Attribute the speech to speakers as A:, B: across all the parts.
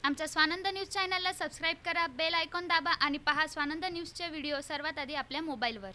A: आमच्या स्वानंद न्यूज चॅनलला सबस्क्राईब करा, बेल आयकॉन दाबा आणि पहा स्वानंद न्यूजचे व्हिडिओ सर्वात आधी आपल्या मोबाईलवर।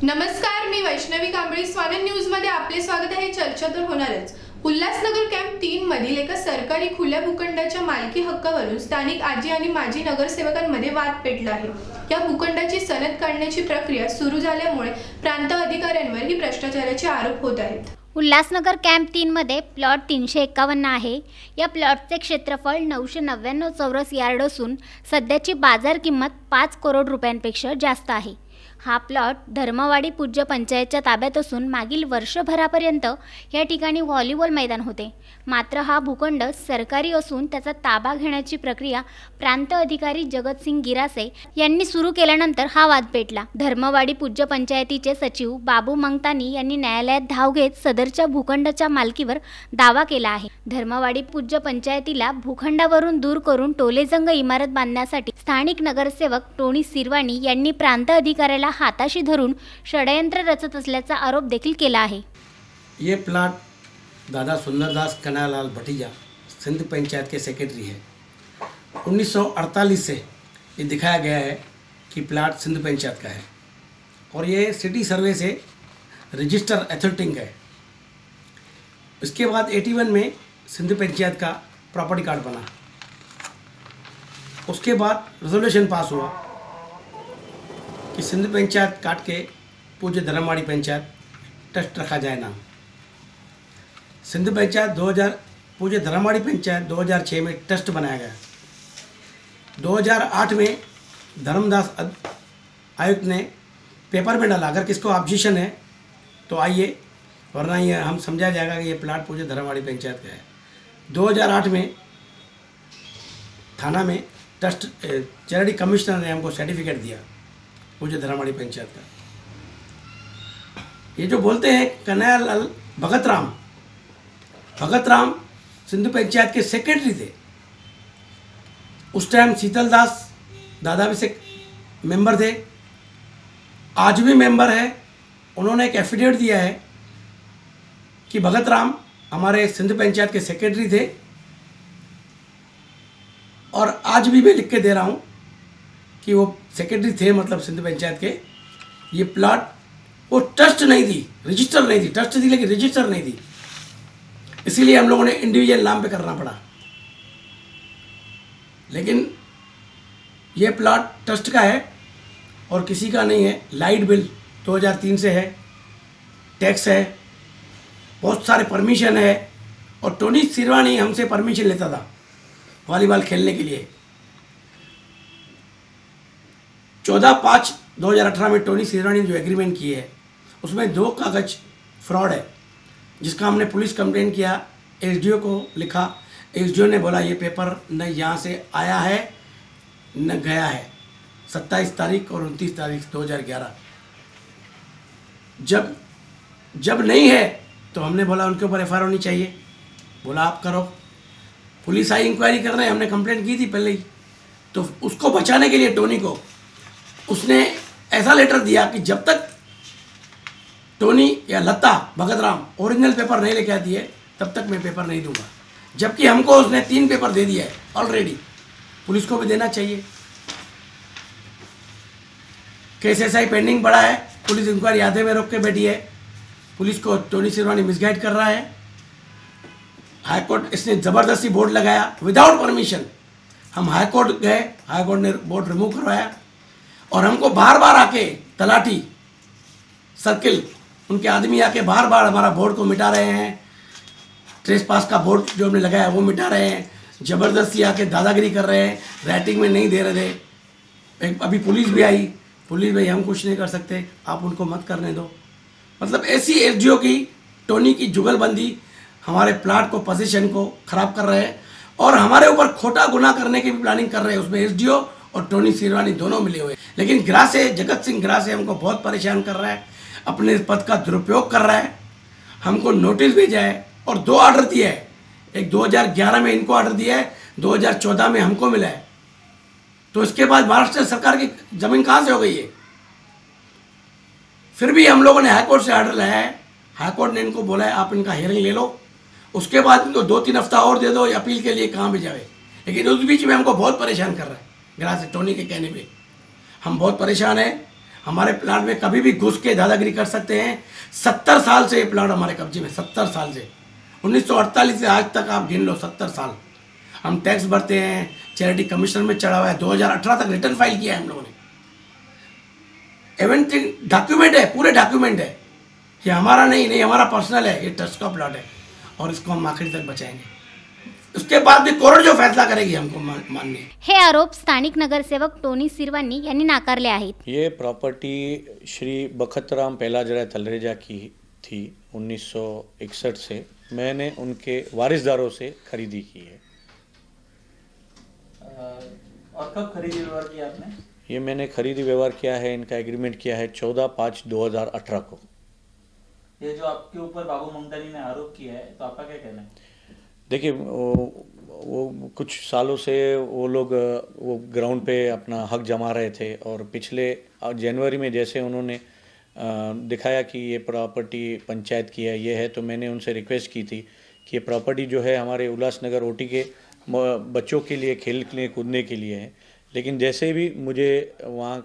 B: नमस्कार, मी वैष्णवी कांबळे। स्वानंद न्यूज मध्ये आपले स्वागत आहे। चर्चा तर होणारच। उल्हासनगर कॅम्प 3 मधील एका सरकारी खुल्या भूखंडाच्या मालकी हक्कावरून स्थानिक आजी आणि माजी नगरसेवकांमध्ये वाद पेटला आहे। या भूखंडाची सनद काढण्याची प्रक्रिया सुरू झाल्यामुळे प्रांत अधिकाऱ्यांवर ही भ्रष्टाचाराचे आरोप होत आहेत।
C: उल्हासनगर कॅम्प 3 मध्ये प्लॉट 351 आहे। या प्लॉटचे क्षेत्रफळ 999 चौरस यार्ड असून सध्याची बाजार किंमत 5 करोड रुपयांपेक्षा जास्त आहे। हा प्लॉट धर्मवाडी पूज्य पंचायतच्या ताब्यात असून मागील वर्षभरापर्यंत या ठिकाणी व्हॉलीबॉल मैदान होते। मात्र हा भूखंड सरकारी असून त्याचा ताबा घेण्याची प्रक्रिया प्रांत अधिकारी जगतसिंग गिरासे यांनी सुरू केल्यानंतर हा वाद पेटला। धर्मवाडी पूज्य पंचायतीचे सचिव बाबू मंगतानी यांनी न्यायालयात धाव घेत सदरच्या भूखंडाच्या मालकीवर दावा केला आहे। धर्मवाडी पूज्य पंचायतीला भूखंडावरून दूर करून टोलेजंग इमारत बांधण्यासाठी स्थानिक नगरसेवक टोनी सिरवाणी यांनी प्रांत अधिकाऱ्याला हाताशी धरून षडयंत्र रचत असल्याचा आरोप देखील केला आहे।
D: ये प्लाट दादा सुंदरदास कन्हैयालाल भटिया सिंध पंचायत के सेक्रेटरी है। 1948 से ये दिखाया गया है कि प्लाट सिंध पंचायत का है और ये सिटी सर्वे से रजिस्टर अथॉरिटी है। उसके बाद 81 में सिंध पंचायत का प्रॉपर्टी कार्ड बना। उसके बाद रेजोल्यूशन पास हुआ कि सिंध पंचायत काट के पूज्य धर्मवाड़ी पंचायत ट्रस्ट रखा जाए नाम। सिंध पंचायत 2000 पूज्य धर्मवाड़ी पंचायत 2006 में ट्रस्ट बनाया गया। 2008 में धर्मदास आयुक्त ने पेपर में डाला, अगर किसको ऑब्जेक्शन है तो आइए, वरना ये हम समझा जाएगा कि ये प्लाट पूज्य धर्मवाड़ी पंचायत का है। 2008 में थाना में ट्रस्ट चैरिटी कमिश्नर ने हमको सर्टिफिकेट दिया पूज्य धर्मवाड़ी पंचायत का। ये जो बोलते हैं कन्हैयालाल भगत राम सिंधु पंचायत के सेक्रेटरी थे। उस टाइम शीतल दास दादा भी से मेंबर थे, आज भी मेंबर है। उन्होंने एक एफिडेविट दिया है कि भगत राम हमारे सिंध पंचायत के सेक्रेटरी थे और आज भी मैं लिख के दे रहा हूँ कि वो सेक्रेटरी थे, मतलब सिंध पंचायत के। ये प्लाट वो ट्रस्ट नहीं थी, रजिस्टर नहीं थी, ट्रस्ट थी लेकिन रजिस्टर नहीं थी, इसीलिए हम लोगों ने इंडिविजुअल नाम पे करना पड़ा। लेकिन ये प्लाट ट्रस्ट का है और किसी का नहीं है। लाइट बिल 2003 से है, टैक्स है, बहुत सारे परमिशन है और टोनी सिरवानी हमसे परमिशन लेता था वॉलीबॉल खेलने के लिए। 14/5/2018 में टोनी सिरवानी ने जो एग्रीमेंट की है उसमें 2 कागज फ्रॉड है, जिसका हमने पुलिस कंप्लेंट किया, एसडीओ को लिखा। एसडीओ ने बोला ये पेपर न यहाँ से आया है न गया है। 27 तारीख और 29 तारीख 2011 जब नहीं है तो हमने बोला उनके ऊपर एफआईआर होनी चाहिए। बोला आप करो। पुलिस आई इंक्वायरी कर रहे हैं, हमने कंप्लेंट की थी पहले ही। तो उसको बचाने के लिए टोनी को उसने ऐसा लेटर दिया कि जब तक टोनी या लता भगत राम ओरिजिनल पेपर नहीं लेके आती है तब तक मैं पेपर नहीं दूंगा। जबकि हमको उसने 3 पेपर दे दिया है ऑलरेडी, पुलिस को भी देना चाहिए। केस एसआई पेंडिंग पड़ा है, पुलिस इंक्वायरी आधे में रोक के बैठी है। पुलिस को टोनी सिरवानी मिसगाइड कर रहा है। हाईकोर्ट इसने ज़बरदस्ती बोर्ड लगाया विदाउट परमिशन। हम हाईकोर्ट गए, हाईकोर्ट ने बोर्ड रिमूव करवाया और हमको बार बार आके तलाटी सर्किल उनके आदमी आके बार बार हमारा बोर्ड को मिटा रहे हैं। ट्रेस पास का बोर्ड जो हमने लगाया वो मिटा रहे हैं। ज़बरदस्ती आके दादागिरी कर रहे हैं, राइटिंग में नहीं दे रहे थे। अभी पुलिस भी आई, पुलिस भाई हम कुछ नहीं कर सकते, आप उनको मत करने दो। मतलब ऐसी एसडीओ की टोनी की जुगलबंदी हमारे प्लाट को, पोजीशन को ख़राब कर रहे हैं और हमारे ऊपर खोटा गुनाह करने की भी प्लानिंग कर रहे हैं। उसमें एसडीओ और टोनी सिरवानी दोनों मिले हुए। लेकिन गिरासे, जगत सिंह गिरासे हमको बहुत परेशान कर रहा है, अपने पद का दुरुपयोग कर रहा है। हमको नोटिस भेजा है और 2 ऑर्डर दिए हैं। एक 2011 में इनको ऑर्डर दिया है, 2014 में हमको मिला है। तो इसके बाद महाराष्ट्र सरकार की ज़मीन कहाँ से हो गई है? फिर भी हम लोगों ने हाईकोर्ट से ऑर्डर लाया है। हाईकोर्ट ने इनको बोला है आप इनका हियरिंग ले लो, उसके बाद इनको 2-3 हफ्ता और दे दो, अपील के लिए कहाँ भी जाए। लेकिन उस बीच में हमको बहुत परेशान कर रहा है ग्रास टोनी के कहने पे। हम बहुत परेशान हैं। हमारे प्लाट में कभी भी घुस के दादागिरी कर सकते हैं। 70 साल से ये प्लाट हमारे कब्जे में, 70 साल से, 1948 से आज तक आप गिन लो, 70 साल। हम टैक्स भरते हैं, चैरिटी कमिश्नर में चढ़ा हुआ है, 2018 तक रिटर्न फाइल किया है हम लोगों ने। एवरीथिंग डॉक्यूमेंट है, पूरे डॉक्यूमेंट है। ये हमारा नहीं हमारा पर्सनल है, ये ट्रस्ट का प्लॉट है और इसको हम आखिरी तक बचाएंगे। उसके बाद भी कोर्ट जो फैसला करेगी हमको माननी है।
C: हे आरोप स्थानिक नगरसेवक टोनी सिरवानी यांनी नाकारले आहेत।
E: ये प्रॉपर्टी श्री बखतराम पहलाजराय तलरेजा की थी 1961 से। मैंने उनके वारिसदारों से खरीदी की है।
F: और कब खरीदी व्यवहार किया आपने?
E: ये मैंने खरीदी व्यवहार किया है, इनका एग्रीमेंट किया है 14/5/2018 को।
F: ये जो आपके ऊपर बाबू मंगतानी ने आरोप किया है, तो आपका क्या कहना है?
E: देखिए वो कुछ सालों से वो लोग वो ग्राउंड पे अपना हक जमा रहे थे और पिछले जनवरी में जैसे उन्होंने दिखाया कि ये प्रॉपर्टी पंचायत की है, ये है, तो मैंने उनसे रिक्वेस्ट की थी कि ये प्रॉपर्टी जो है हमारे उल्लासनगर ओटी के बच्चों के लिए खेलने कूदने के लिए है। लेकिन जैसे भी मुझे वहाँ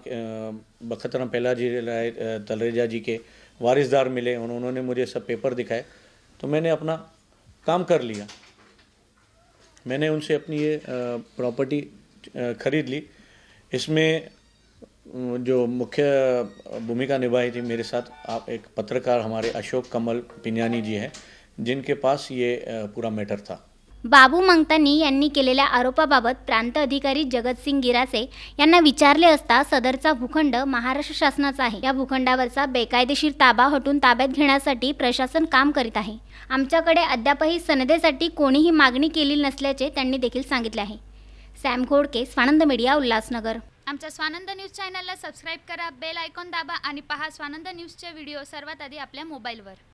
E: बखतराम पहलाजराय तलरेजा जी के वारिसदार मिले, उन्होंने मुझे सब पेपर दिखाए, तो मैंने अपना काम कर लिया। मैंने उनसे अपनी ये प्रॉपर्टी खरीद ली। इसमें जो मुख्य भूमिका निभाई थी मेरे साथ आप एक पत्रकार हमारे अशोक कमल पिन्यानी जी हैं, जिनके पास ये पूरा मैटर था।
C: बाबू मंगतानी यांनी केलेल्या आरोपाबाबत प्रांत अधिकारी जगतसिंग गिरासे यांना विचारले असता सदरचा भूखंड महाराष्ट्र शासनाचा आहे। या भूखंडावरचा बेकायदेशीर ताबा हटून ताब्यात घेण्यासाठी प्रशासन काम करीत आहे। आमच्याकडे अद्यापही सनदेसाठी कोणीही मागणी केलेली नसल्याचे त्यांनी देखील सांगितले आहे। Sam Ghodke, Swanand media, Ulhasnagar.
A: आमच्या स्वानंद न्यूज चॅनलला सबस्क्राईब करा, बेल आयकॉन दाबा आणि पहा स्वानंद न्यूजचे व्हिडिओ सर्वात आधी आपल्या मोबाईलवर।